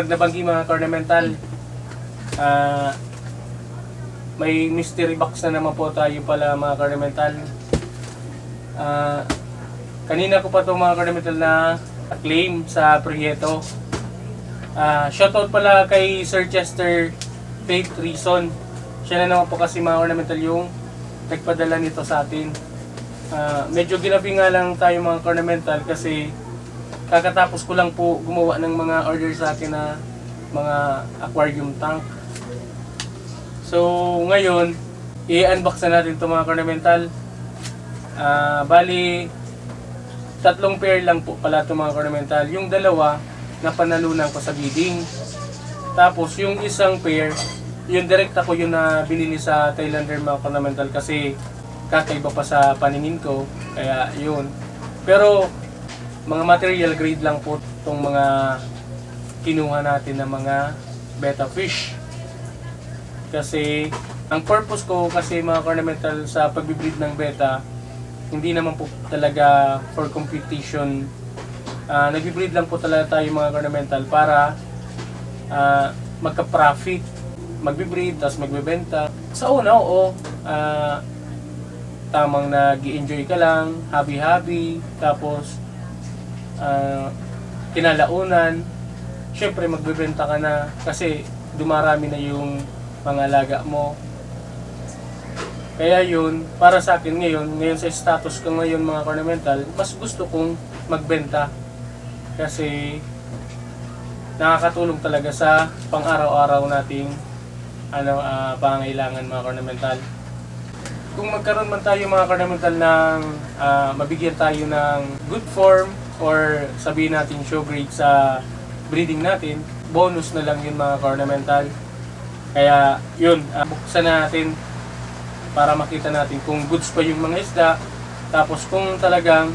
pag nabanggi mga ornamental, may mystery box na naman po tayo pala mga ornamental. Kanina ko pa itong mga ornamental na claim sa Prieto. Shoutout pala kay Sir Chester Faith Reason. Siya na naman po kasi mga ornamental yung nagpadala nito sa atin. Medyo ginabi nga lang tayo mga ornamental kasi kakatapos ko lang po gumawa ng mga order sa akin na mga aquarium tank. So ngayon, i-unbox na natin itong mga ornamental. Bali, 3 pair lang po pala itong mga ornamental. Yung dalawa, napanalunan ko sa bidding. Tapos yung isang pair, yung direct ako yun na binili sa Thailander mga ornamental kasi kakaiba pa sa paningin ko. Kaya yun. Pero mga material grade lang po itong mga kinuha natin na mga betta fish. Kasi ang purpose ko kasi mga ornamental sa pagbibreed ng betta, hindi naman po talaga for competition. Nag-breed lang po talaga tayo mga ornamental para magka-profit. Magbe-breed, tapos magbebenta. Sa una, oo, tamang nag-i-enjoy ka lang, happy-happy, tapos kinalaunan, syempre magbebenta ka na kasi dumarami na yung mga alaga mo. Kaya yun, para sa akin ngayon sa status ko ngayon mga ornamental, mas gusto kong magbenta. Kasi nakakatulong talaga sa pang-araw-araw nating pangailangan mga ornamental. Kung magkaroon man tayo mga ornamental ng mabigyan tayo ng good form or sabihin natin show grade sa breeding natin, bonus na lang yun mga ornamental. Kaya yun, buksan natin para makita natin kung goods pa yung mga isda, tapos kung talagang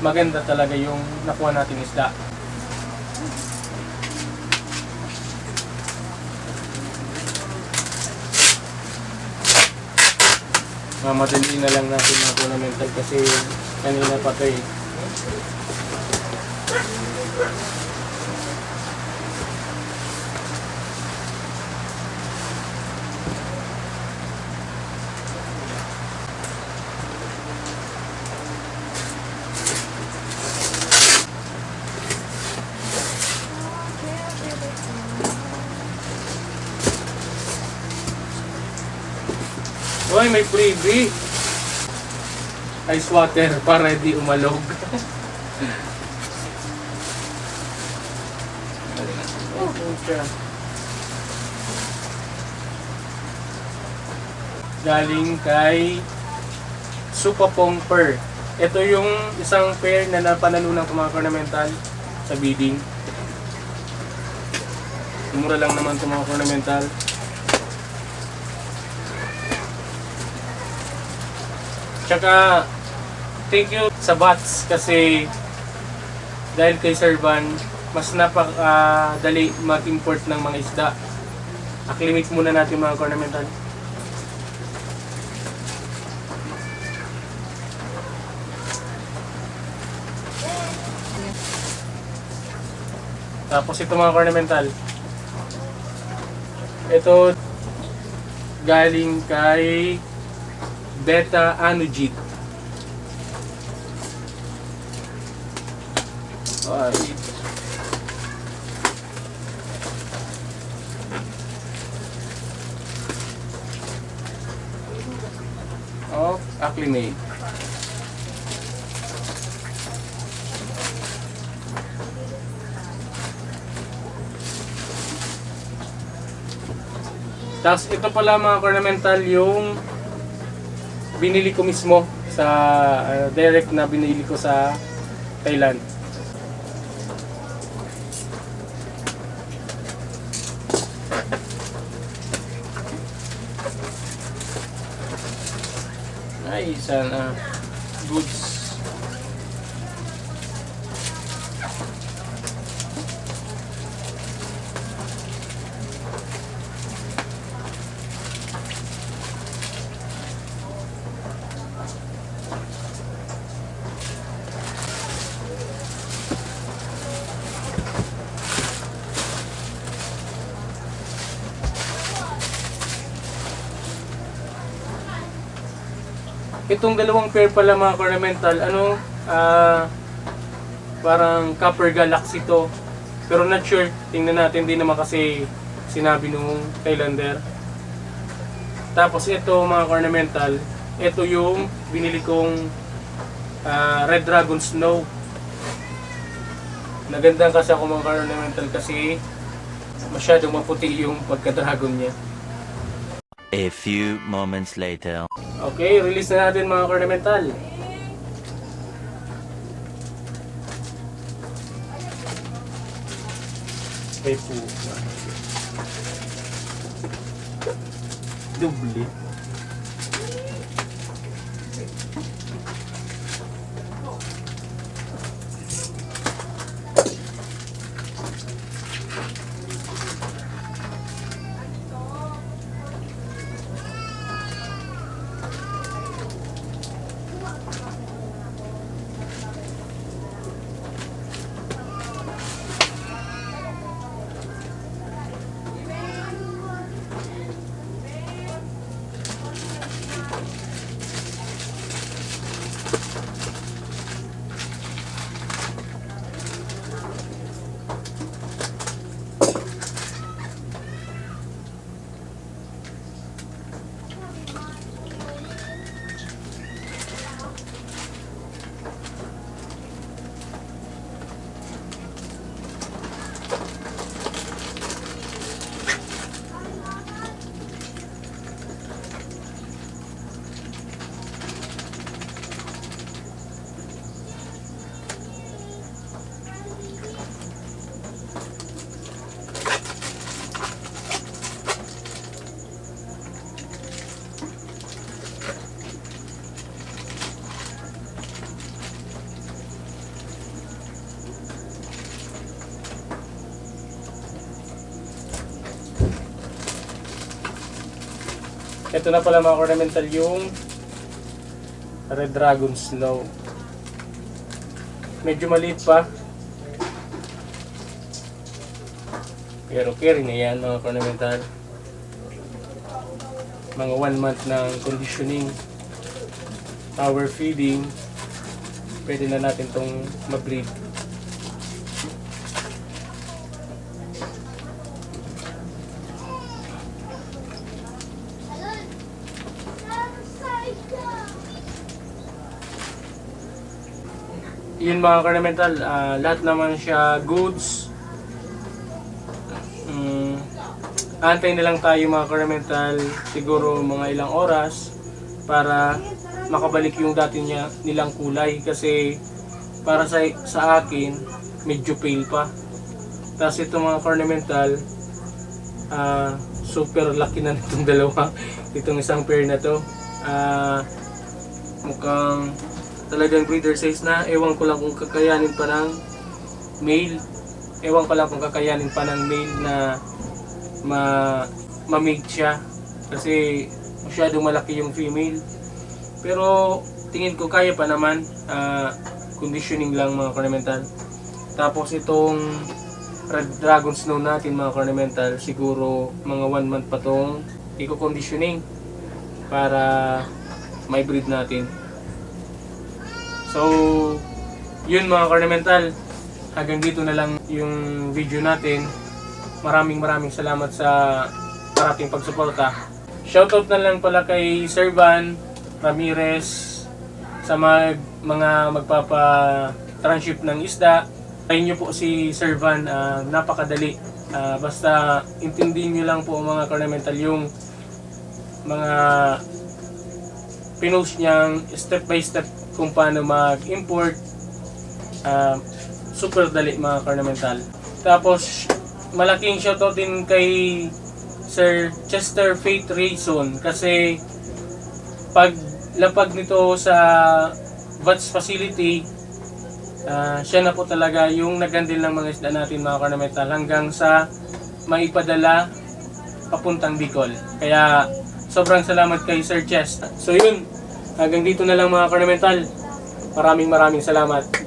maganda talaga yung nakuha nating isda. Mamadali na lang natin mga ornamental kasi kanina pa ito eh. Uy, may freebie! Ice water para di umalog. Galing kay Supapong Per. Ito yung isang pair na napanalunan ko mga ornamental sa bidding. Mura lang naman ito mga ornamental. Tsaka, thank you sa Bats kasi dahil kay Sir Van, mas napakadali mag-import ng mga isda. Acclimate muna natin mga ornamental. Tapos ito mga ornamental. Ito galing kay Betta Anujit. Acclimate. Tapos ito pala mga ornamental yung binili ko mismo sa direct na binili ko sa Thailand. Ay, sana goods. Itong dalawang pair pala mga ornamental, parang Copper Galaxy to. Pero not sure, tingnan natin, din naman kasi sinabi nung Thailander. Tapos ito mga ornamental, ito yung binili kong Red Dragon Snow. Nagandang kasi ako mga ornamental kasi masyadong maputi yung pagka-dragon niya. A few moments later. Okay, release na natin mga ornamental. Okay po. Dubli. Ito na pala mga ornamental yung Red Dragon Snow. Medyo maliit pa. Pero carry na yan mga ornamental. Mga 1 month ng conditioning, power feeding, pwede na natin tong mag-breed. Yun mga ornamental, lahat naman siya goods. Antay na lang tayo mga ornamental, siguro mga ilang oras para makabalik yung dati nilang kulay, kasi para sa akin medyo pale pa. Tapos ito mga ornamental, super lucky na itong dalawa, itong isang pair na to. Mukhang talagang breeder size na. Ewan ko lang kung kakayanin pa ng male. Ewan ko lang kung kakayanin pa ng male na ma-mate siya. Kasi masyadong malaki yung female. Pero tingin ko kaya pa naman. Conditioning lang mga ornamental. Tapos itong Red Dragon Snow natin mga ornamental, siguro mga 1 month pa itong i-conditioning para may breed natin. So, yun mga ornamental, hanggang dito na lang yung video natin. Maraming salamat sa parating pagsuporta. Shoutout na lang pala kay Sir Van Ramirez sa mga magpapa-transship ng isda. Try nyo po si Sir Van, napakadali. Basta intindihin nyo lang po mga ornamental yung mga pinost niyang step by step kung paano mag-import. Super dali mga ornamental. Tapos malaking shoutout din kay Sir Chester Faith Rayson, kasi pag lapag nito sa VATS facility, siya na po talaga yung naghandle ng mga isda natin mga ornamental hanggang sa maipadala papuntang Bicol. Kaya sobrang salamat kay Sir Chest. So yun, hanggang dito na lang mga ornamental. Maraming salamat.